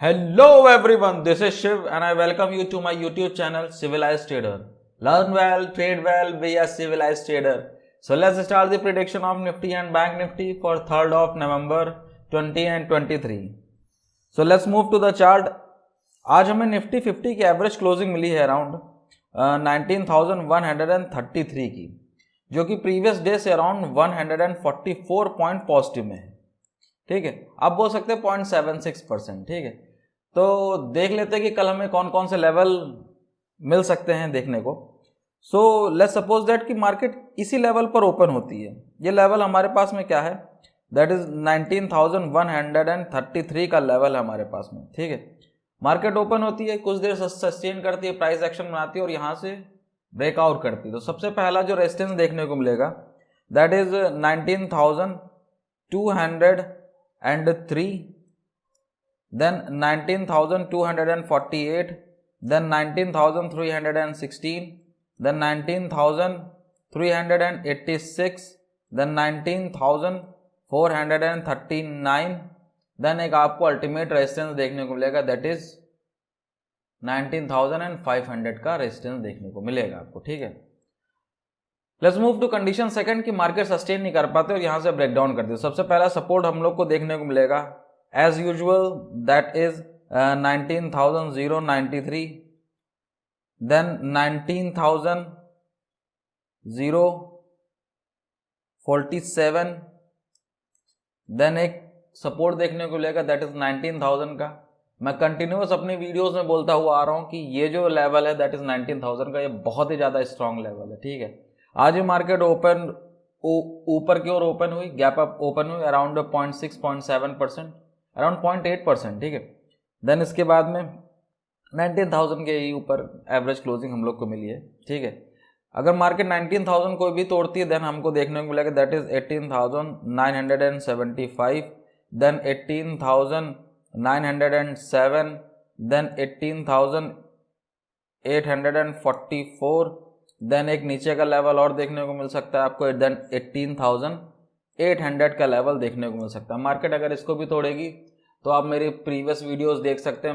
Hello everyone, this is Shiv and I welcome you to my YouTube channel Civilized Trader. Learn well, trade well, be a civilized trader. So let's start the prediction of Nifty and Bank Nifty for 3rd of November 20 and 23. So let's move to the chart. आज हमें Nifty 50 की average closing मिली है around 19,133 की, जो कि previous day से around 144 point positive में है. ठीक है, आप बोल सकते हैं 0.76%. ठीक है, तो देख लेते हैं कि कल हमें कौन कौन से लेवल मिल सकते हैं देखने को. सो लेट्स सपोज दैट कि मार्केट इसी लेवल पर ओपन होती है. ये लेवल हमारे पास में क्या है, दैट इज 19,133 का लेवल है हमारे पास में. ठीक है, मार्केट ओपन होती है, कुछ देर सस्टेन करती है, प्राइस एक्शन बनाती है और यहाँ से ब्रेकआउट करती है. तो सबसे पहला जो रेजिस्टेंस देखने को मिलेगा that is 19,203, then 19,248, then 19,316, then 19,386, then 19,439, then एक आपको अल्टीमेट रेजिस्टेंस देखने को मिलेगा दैट इज 19,500 का रेजिस्टेंस देखने को मिलेगा आपको. ठीक है, let's move to condition second कि मार्केट सस्टेन नहीं कर पाते और यहां से ब्रेकडाउन करते. सबसे पहला सपोर्ट हम लोग को देखने को मिलेगा as usual that is 19,093, then 19,047, then एक सपोर्ट देखने को मिलेगा दैट इज 19,000 का. मैं कंटिन्यूअस अपनी वीडियोस में बोलता हुआ आ रहा हूं कि ये जो लेवल है दैट इज 19,000 का, ये बहुत ही ज्यादा स्ट्रांग लेवल है. ठीक है, आज ये मार्केट ओपन ऊपर की ओर ओपन हुई, गैप अप ओपन हुई अराउंड 0.6-0.7%, अराउंड 0.8%. ठीक है, देन इसके बाद में 19,000 के ही ऊपर एवरेज क्लोजिंग हम लोग को मिली है. ठीक है, अगर मार्केट 19,000 को भी तोड़ती है देन हमको देखने को मिलेगा that is 18,975, then 18,907, then 18,844, then एक नीचे का लेवल और देखने को मिल सकता है आपको, देन 18,800 का लेवल देखने को मिल सकता है. मार्केट अगर इसको भी तोड़ेगी तो आप मेरी प्रीवियस वीडियोस देख सकते हैं,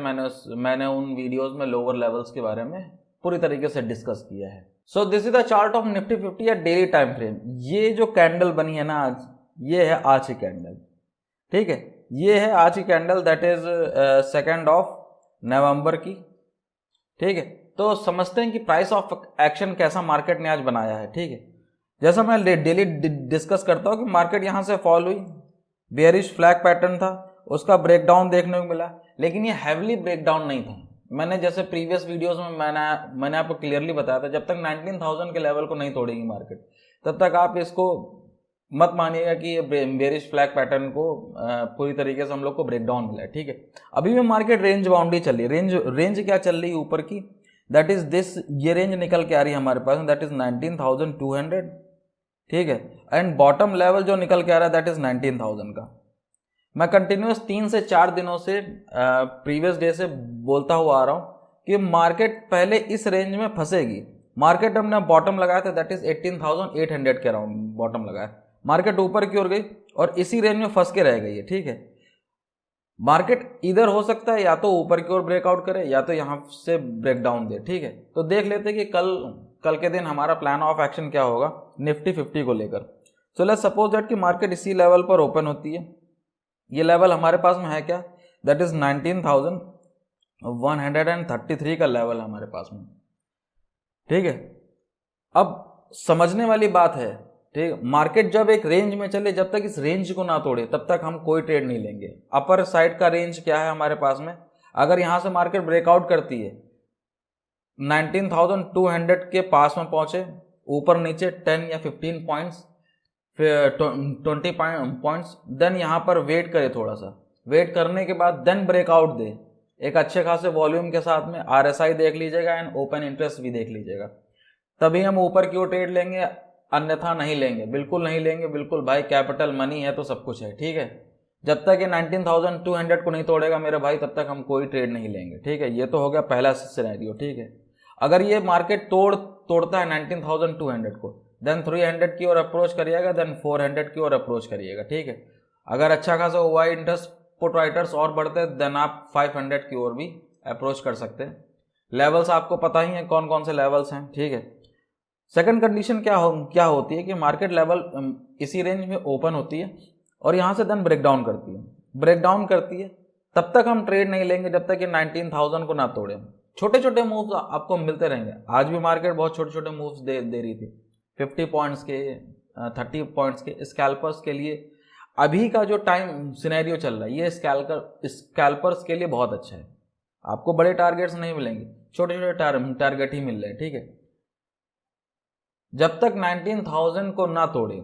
मैंने उन वीडियोस में लोअर लेवल्स के बारे में पूरी तरीके से डिस्कस किया है. So this is the chart of Nifty 50 या डेली टाइम फ्रेम. ये जो कैंडल बनी है ना आज, ये है आज की कैंडल. ठीक है, ये है आज की कैंडल दैट इज 2 नवंबर की. ठीक है, तो समझते हैं कि प्राइस ऑफ एक्शन कैसा मार्केट ने आज बनाया है. ठीक है, जैसा मैं डेली डिस्कस करता हूं कि मार्केट यहां से फॉल हुई, बेयरिश फ्लैग पैटर्न था, उसका ब्रेकडाउन देखने को मिला, लेकिन ये हैवली ब्रेकडाउन नहीं था. मैंने जैसे प्रीवियस वीडियोस में मैंने आपको क्लियरली बताया था, जब तक 19,000 के लेवल को नहीं तोड़ेगी मार्केट तब तक आप इसको मत मानिएगा कि ये बेयरिश फ्लैग पैटर्न को पूरी तरीके से हम लोग को ब्रेकडाउन मिला है. ठीक है, अभी भी मार्केट रेंज बाउंड्री चल रही है. रेंज क्या चल रही है ऊपर की, दैट इज दिस, ये रेंज निकल के आ रही है हमारे पास, दैट इज 19,200. ठीक है, एंड बॉटम लेवल जो निकल के आ रहा है दैट इज 19,000 का. मैं कंटिन्यूअस 3 से 4 दिनों से प्रीवियस डे से बोलता हुआ आ रहा हूं कि मार्केट पहले इस रेंज में फंसेगी. मार्केट हमने बॉटम लगाया था दैट इज 18,800 के अराउंड बॉटम लगाया. मार्केट ऊपर की ओर गई और इसी रेंज में फंस के रह गई है. ठीक है, मार्केट इधर हो सकता है या तो ऊपर की ओर ब्रेकआउट करे या तो यहां से ब्रेकडाउन दे. ठीक है, तो देख लेते हैं कि कल के दिन हमारा प्लान ऑफ एक्शन क्या होगा निफ्टी 50 को लेकर. सो लेट्स सपोज दैट कि मार्केट इसी लेवल पर ओपन होती है. ये लेवल हमारे पास में है क्या, दैट इज 19,133 का लेवल है हमारे पास में. ठीक है, अब समझने वाली बात है. ठीक, मार्केट जब एक रेंज में चले, जब तक इस रेंज को ना तोड़े तब तक हम कोई ट्रेड नहीं लेंगे. अपर साइड का रेंज क्या है हमारे पास में, अगर यहां से मार्केट ब्रेकआउट करती है 19,200 के पास में पहुंचे, ऊपर नीचे 10 या 15 पॉइंट्स, फिर 20 पॉइंट्स, देन यहां पर वेट करे, थोड़ा सा वेट करने के बाद देन ब्रेकआउट दे एक अच्छे खासे वॉल्यूम के साथ में. RSI देख लीजिएगा एंड ओपन इंटरेस्ट भी देख लीजिएगा, तभी हम ऊपर की ओर ट्रेड लेंगे, अन्यथा नहीं लेंगे, बिल्कुल नहीं लेंगे. बिल्कुल भाई, कैपिटल मनी है तो सब कुछ है. ठीक है, जब तक ये 19,200 को नहीं तोड़ेगा मेरे भाई तब तक हम कोई ट्रेड नहीं लेंगे. ठीक है, ये तो हो गया पहला सिनेरियो. ठीक है, अगर ये मार्केट तोड़ता है 19,200 को, देन 300 की ओर अप्रोच करिएगा, देन 400 की ओर अप्रोच करिएगा. ठीक है, अगर अच्छा खासा ओवर इंटरेस्ट पुट राइटर्स और बढ़ते हैं देन आप 500 की ओर भी अप्रोच कर सकते हैं। लेवल्स आपको पता ही है कौन कौन से लेवल्स हैं, ठीक है। सेकंड कंडीशन क्या होती है कि मार्केट लेवल इसी रेंज में ओपन होती है और यहाँ से देन ब्रेक डाउन करती है। तब तक हम ट्रेड नहीं लेंगे जब तक कि 19,000 को ना तोड़े। छोटे छोटे मूव्स आपको मिलते रहेंगे। आज भी मार्केट बहुत छोटे छोटे मूव्स दे रही थी, 50 पॉइंट्स के, 30 पॉइंट्स के। स्कैल्पर्स के लिए अभी का जो टाइम सिनेरियो चल रहा है ये स्कैल्पर्स के लिए बहुत अच्छा है। आपको बड़े टारगेट्स नहीं मिलेंगे, छोटे छोटे टारगेट ही मिल रहे हैं, ठीक है। जब तक 19,000 को ना तोड़े,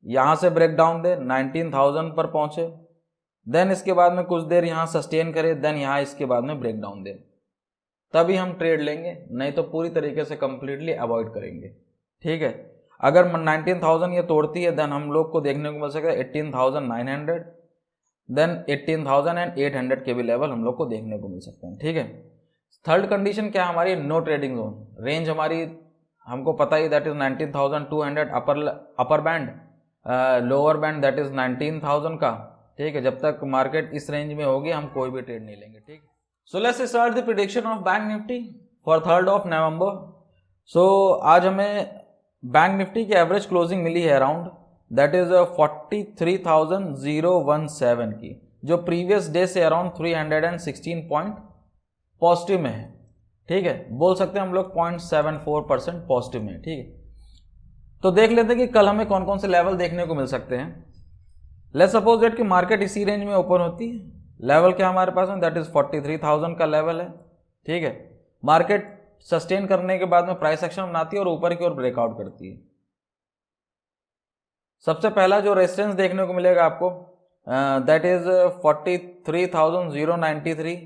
यहां से ब्रेक डाउन दे, 19,000 पर पहुंचे, देन इसके बाद में कुछ देर यहां सस्टेन करे, देन यहां इसके बाद में ब्रेक डाउन दे, तभी हम ट्रेड लेंगे, नहीं तो पूरी तरीके से कंप्लीटली अवॉइड करेंगे, ठीक है। अगर 19,000 ये तोड़ती है देन हम लोग को देखने को मिल सकता है 18,900, देन 18,800 के भी लेवल हम लोग को देखने को मिल सकते हैं, ठीक है। थर्ड कंडीशन क्या हमारी, नो ट्रेडिंग जोन। रेंज हमारी हमको पता ही, that is 19,200 upper band, lower band that is 19,000 का, ठीक है। जब तक मार्केट इस रेंज में होगी हम कोई भी ट्रेड नहीं लेंगे, ठीक है। So let's start the prediction of bank Nifty for 3rd नवंबर। सो आज हमें बैंक निफ्टी की एवरेज क्लोजिंग मिली है अराउंड, दैट इज 43,017 की, जो प्रीवियस डे से अराउंड 316 पॉइंट पॉजिटिव में है, ठीक है। बोल सकते हैं हम लोग 0.74% पॉजिटिव में, ठीक है। तो देख लेते हैं कि कल हमें कौन कौन से लेवल देखने को मिल सकते हैं। लेट्स सपोज दैट कि मार्केट इसी रेंज में ओपन होती है। लेवल क्या हमारे पास है, दैट इज 43,000 का लेवल है, ठीक है। मार्केट सस्टेन करने के बाद में प्राइस एक्शन बनाती है और ऊपर की ओर ब्रेकआउट करती है। सबसे पहला जो रेजिस्टेंस देखने को मिलेगा आपको, that is 43,093,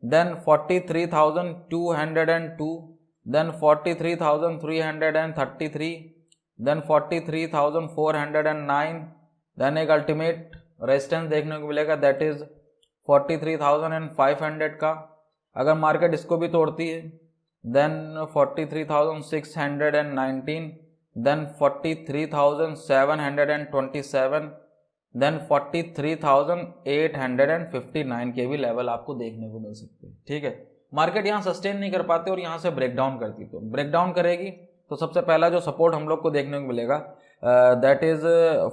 then 43,202, then 43,333, then 43,409, then एक अल्टीमेट रेजिस्टेंस देखने को मिलेगा दैट इज 43,500 का। अगर मार्केट इसको भी तोड़ती है देन 43,619, देन 43,727, देन 43,859 के भी लेवल आपको देखने को मिल सकते हैं, ठीक है। मार्केट यहाँ सस्टेन नहीं कर पाते और यहाँ से ब्रेकडाउन करती, तो ब्रेकडाउन करेगी तो सबसे पहला जो सपोर्ट हम लोग को देखने को मिलेगा that is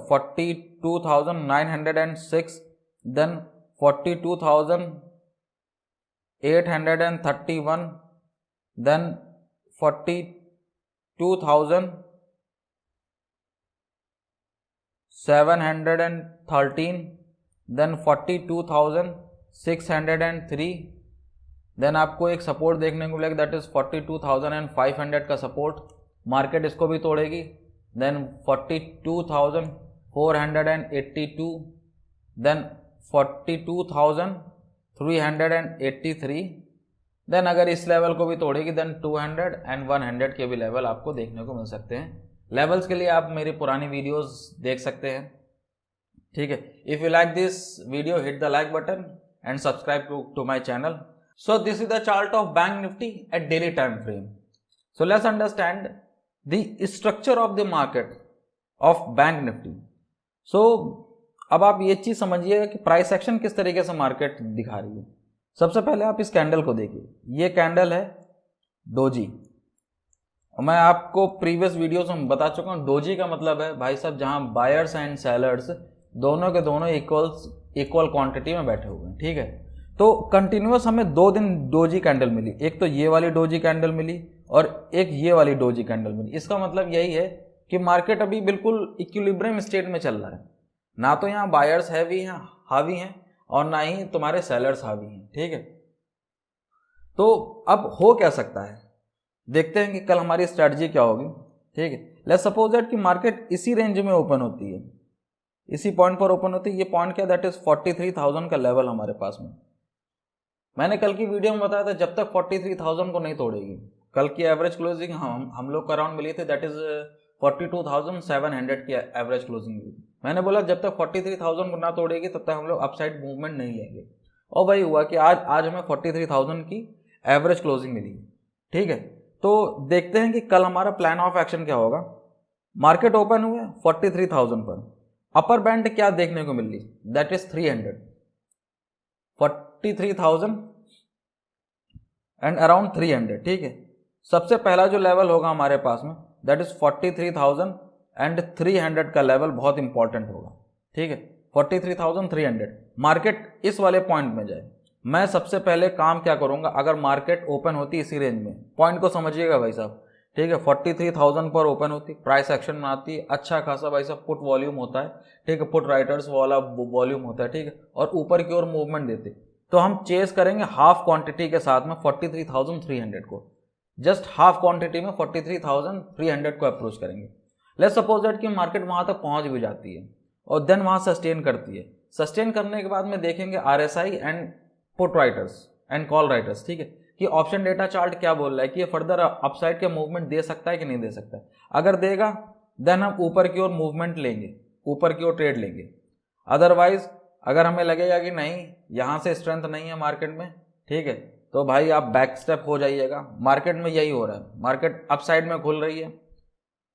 42,906, then 42,831, then 42,713, then 42,603, then आपको एक सपोर्ट देखने को मिलेगा दैट इज 42,500 का सपोर्ट। मार्केट इसको भी तोड़ेगी, देन 42,482, देन 42,383, देन अगर इस लेवल को भी तोड़ेगी देन 200 एंड 100 के भी लेवल आपको देखने को मिल सकते हैं। लेवल्स के लिए आप मेरी पुरानी वीडियोस देख सकते हैं, ठीक है। If you like this video hit the like button and subscribe to my channel. So this is the chart of Bank Nifty at daily time frame. So let's understand the structure of the market of Bank Nifty. So अब आप ये चीज समझिएगा कि price action किस तरीके से market दिखा रही है। सबसे पहले आप इस कैंडल को देखिए, ये कैंडल है डोजी। मैं आपको प्रीवियस वीडियोस में बता चुका हूँ, डोजी का मतलब है भाई साहब जहां बायर्स एंड सेलर्स दोनों के दोनों इक्वल क्वांटिटी में बैठे हुए हैं, ठीक है। तो कंटिन्यूअस हमें 2 दिन डोजी कैंडल मिली, एक तो ये वाली डोजी कैंडल मिली और एक ये वाली डोजी कैंडल मिली। इसका मतलब यही है कि मार्केट अभी बिल्कुल इक्विलिब्रियम स्टेट में चल रहा है, ना तो यहाँ बायर्स हावी हैं और ना ही तुम्हारे सेलर्स हावी हैं, ठीक है। तो अब हो क्या सकता है, देखते हैं कि कल हमारी स्ट्रैटेजी क्या होगी, ठीक है। लेट्स सपोज दैट कि मार्केट इसी रेंज में ओपन होती है, इसी पॉइंट पर ओपन होती है। ये पॉइंट क्या, दैट इज 43,000 का लेवल हमारे पास में। मैंने कल की वीडियो में बताया था जब तक 43,000 को नहीं तोड़ेगी, कल की एवरेज क्लोजिंग हम लोग का अराउंड मिली थी दैट इज 42,700 की एवरेज क्लोजिंग मिली। मैंने बोला जब तक 43,000 को ना तोड़ेगी तब तक हम लोग अपसाइड मूवमेंट नहीं लेंगे, और भाई हुआ कि आज हमें 43,000 की एवरेज क्लोजिंग मिली, ठीक है। तो देखते हैं कि कल हमारा प्लान ऑफ एक्शन क्या होगा। मार्केट ओपन हुए 43,000 पर, अपर बैंड क्या देखने को मिल रही, दैट इज 300, 43,000 एंड अराउंड 300, ठीक है। सबसे पहला जो लेवल होगा हमारे पास में दैट इज 43,300 का लेवल बहुत इंपॉर्टेंट होगा, ठीक है। 43,300 मार्केट इस वाले पॉइंट में जाए, मैं सबसे पहले काम क्या करूंगा, अगर मार्केट ओपन होती इसी रेंज में, पॉइंट को समझिएगा भाई साहब, ठीक है। 43,000 पर ओपन होती, प्राइस एक्शन में आती है, अच्छा खासा भाई साहब पुट वॉल्यूम होता है, ठीक है, पुट राइटर्स वाला वॉल्यूम होता है, ठीक है, और ऊपर की ओर मूवमेंट देते, तो हम चेस करेंगे हाफ क्वांटिटी के साथ में 43,300 को, जस्ट हाफ क्वांटिटी में 43,300 को अप्रोच करेंगे। लेट्स सपोज दैट कि मार्केट वहां तक पहुंच भी जाती है और देन वहां सस्टेन करती है, सस्टेन करने के बाद में देखेंगे RSI and put writers and call writers, ठीक है, कि ऑप्शन डेटा चार्ट क्या बोल रहा है कि ये फर्दर अपसाइड के मूवमेंट दे सकता है कि नहीं दे सकता है। अगर देगा देन हम ऊपर की ओर मूवमेंट लेंगे, ऊपर की ओर ट्रेड लेंगे। अदरवाइज अगर हमें लगेगा कि नहीं यहाँ से स्ट्रेंथ नहीं है मार्केट में, ठीक है, तो भाई आप बैक स्टेप हो जाइएगा। मार्केट में यही हो रहा है, मार्केट अपसाइड में खुल रही है,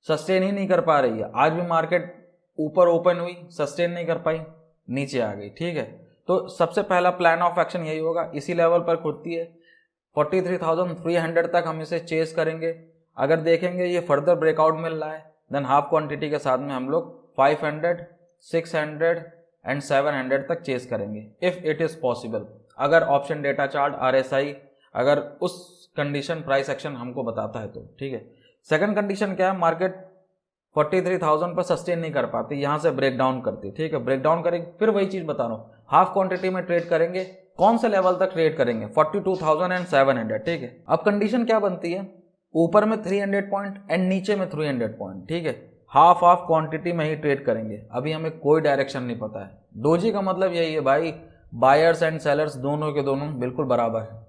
सस्टेन ही नहीं कर पा रही है। आज भी मार्केट ऊपर ओपन हुई, सस्टेन नहीं कर पाई, नीचे आ गई, ठीक है। तो सबसे पहला प्लान ऑफ एक्शन यही होगा, इसी लेवल पर खुलती है 43,300 तक हम इसे चेस करेंगे। अगर देखेंगे ये फर्दर ब्रेकआउट मिल रहा है देन हाफ क्वांटिटी के साथ में हम लोग 500, 600 एंड 700 तक चेस करेंगे इफ इट इज पॉसिबल, अगर ऑप्शन डेटा चार्ट RSI अगर उस कंडीशन प्राइस एक्शन हमको बताता है तो, ठीक है। सेकंड कंडीशन क्या है, मार्केट 43,000 पर सस्टेन नहीं कर पाती, यहाँ से ब्रेक डाउन करती, ठीक है, ब्रेक डाउन करेंगे, फिर वही चीज बता रहा हूँ, हाफ क्वांटिटी में ट्रेड करेंगे। कौन से लेवल तक ट्रेड करेंगे, 42,700, ठीक है। अब कंडीशन क्या बनती है, ऊपर में 300 पॉइंट एंड नीचे में 300 पॉइंट, ठीक है, हाफ हाफ क्वांटिटी में ही ट्रेड करेंगे। अभी हमें कोई डायरेक्शन नहीं पता है, डोजी का मतलब यही है भाई, बायर्स एंड सेलर्स दोनों के दोनों बिल्कुल बराबर है।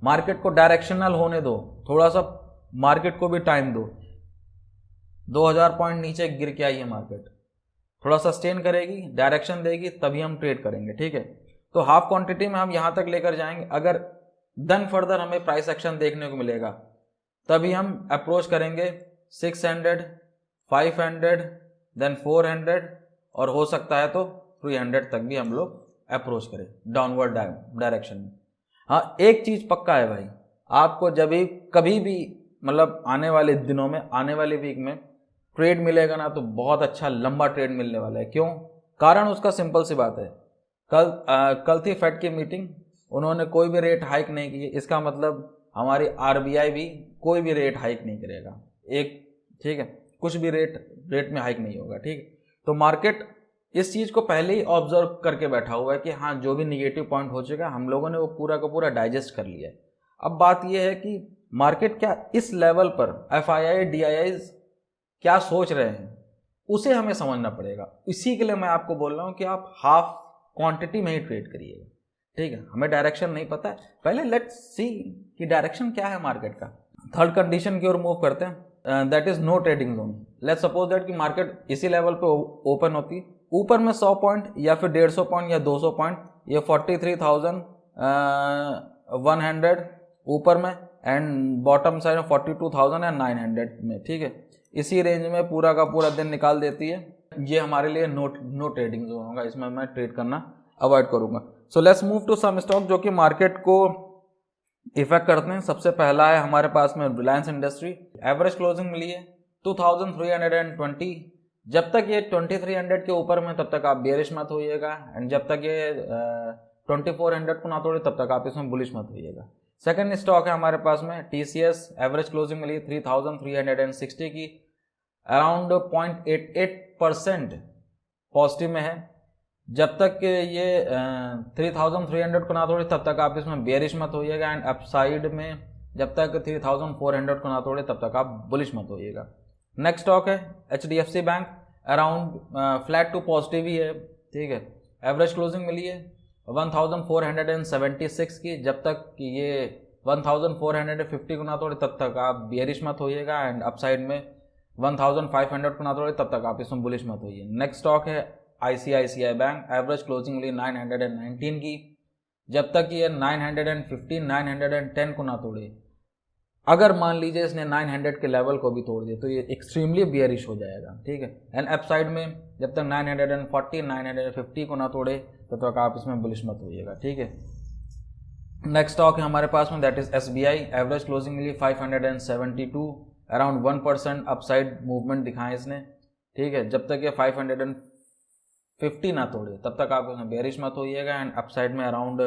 मार्केट को डायरेक्शनल होने दो, थोड़ा सा मार्केट को भी टाइम दो। 2000 पॉइंट नीचे गिर के आई है मार्केट, थोड़ा सस्टेन करेगी, डायरेक्शन देगी, तभी हम ट्रेड करेंगे, ठीक है। तो हाफ क्वांटिटी में हम यहां तक लेकर जाएंगे, अगर देन फर्दर हमें प्राइस एक्शन देखने को मिलेगा तभी हम अप्रोच करेंगे 600, 500 देन 400 और हो सकता है तो 300 तक भी हम लोग अप्रोच करें डाउनवर्ड डायरेक्शन में। हाँ, एक चीज पक्का है भाई, आपको जब भी कभी भी मतलब आने वाले दिनों में, आने वाले वीक में ट्रेड मिलेगा ना, तो बहुत अच्छा लंबा ट्रेड मिलने वाला है। क्यों? कारण उसका सिंपल सी बात है, कल थी फेड की मीटिंग, उन्होंने कोई भी रेट हाइक नहीं की, इसका मतलब हमारी RBI भी कोई भी रेट हाइक नहीं करेगा, एक, ठीक है, कुछ भी रेट में हाइक नहीं होगा, ठीक है। तो मार्केट इस चीज को पहले ही ऑब्जर्व करके बैठा हुआ है कि हाँ, जो भी निगेटिव पॉइंट हो चुका है हम लोगों ने वो पूरा का पूरा डाइजेस्ट कर लिया है। अब बात यह है कि मार्केट क्या इस लेवल पर FII DIIs क्या सोच रहे हैं, उसे हमें समझना पड़ेगा। इसी के लिए मैं आपको बोल रहा हूं कि आप हाफ क्वांटिटी में ही ट्रेड करिएगा, ठीक है। हमें डायरेक्शन नहीं पता है, पहले लेट्स सी कि डायरेक्शन क्या है मार्केट का। थर्ड कंडीशन की ओर मूव करते हैं, that is no trading zone. Let's suppose that कि मार्केट इसी लेवल पे ओपन होती, ऊपर में 100 पॉइंट या फिर 150 पॉइंट या 200 पॉइंट, ये 43,100 ऊपर में एंड बॉटम साइड में 42,900 में, ठीक है। इसी रेंज में पूरा का पूरा दिन निकाल देती है, ये हमारे लिए नो ट्रेडिंग जोन होगा, इसमें मैं ट्रेड करना अवॉइड करूंगा। So let's move to some stock जो कि मार्केट को इफेक्ट करते हैं। सबसे पहला है हमारे पास में रिलायंस इंडस्ट्री। एवरेज क्लोजिंग मिली है 2320। जब तक ये 2300 के ऊपर में तब तक आप बेयरिश मत होइएगा, एंड जब तक ये 2400 को ना तोड़े तब तक आप इसमें बुलिश मत होइएगा। सेकंड स्टॉक है हमारे पास में TCS। एवरेज क्लोजिंग मिली 3360 की, अराउंड 0.88% पॉजिटिव में है। जब तक ये 3300 को ना तोड़े तब तक आप इसमें बेयरिश मत होइएगा, एंड अपसाइड में जब तक 3400 को ना तोड़े तब तक आप बुलिश मत होइएगा। नेक्स्ट स्टॉक है HDFC bank. Around flat to positive ही है, ठीक है। एवरेज क्लोजिंग मिली है 1476 की। जब तक कि ये 1450 को ना तोड़े तब तक आप बेयरिश मत होइएगा, एंड अपसाइड में 1500 को ना तोड़े तब तक आप इसमें बुलिश मत होइए। नेक्स्ट स्टॉक है ICICI बैंक। एवरेज क्लोजिंग मिली 919 की। जब तक ये 915 910 को ना तोड़े, अगर मान लीजिए इसने 900 के लेवल को भी तोड़ दिया तो ये एक्सट्रीमली बियरिश हो जाएगा, ठीक है। एंड अपसाइड में जब तक 940 950 को ना तोड़े तब तक आप इसमें बुलिश मत होइएगा, ठीक है। नेक्स्ट स्टॉक है हमारे पास में, that is SBI। Average closing मिली 572, अराउंड 1% अपसाइड मूवमेंट दिखाएं इसने, ठीक है। जब तक ये 550 ना तोड़े तब तक आप इसमें बेरिश मत होइएगा, एंड अपसाइड में अराउंड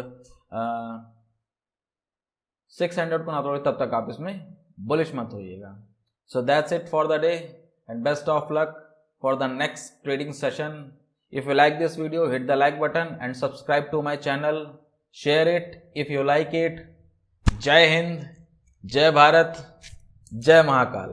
600 को ना तोड़े तब तक आप इसमें बुलिश मत होइएगा। So that's it for the day and best of luck for the next trading session. If you like this video, hit the like button and subscribe to my channel. Share it if you like it. जय हिंद, जय भारत, जय महाकाल।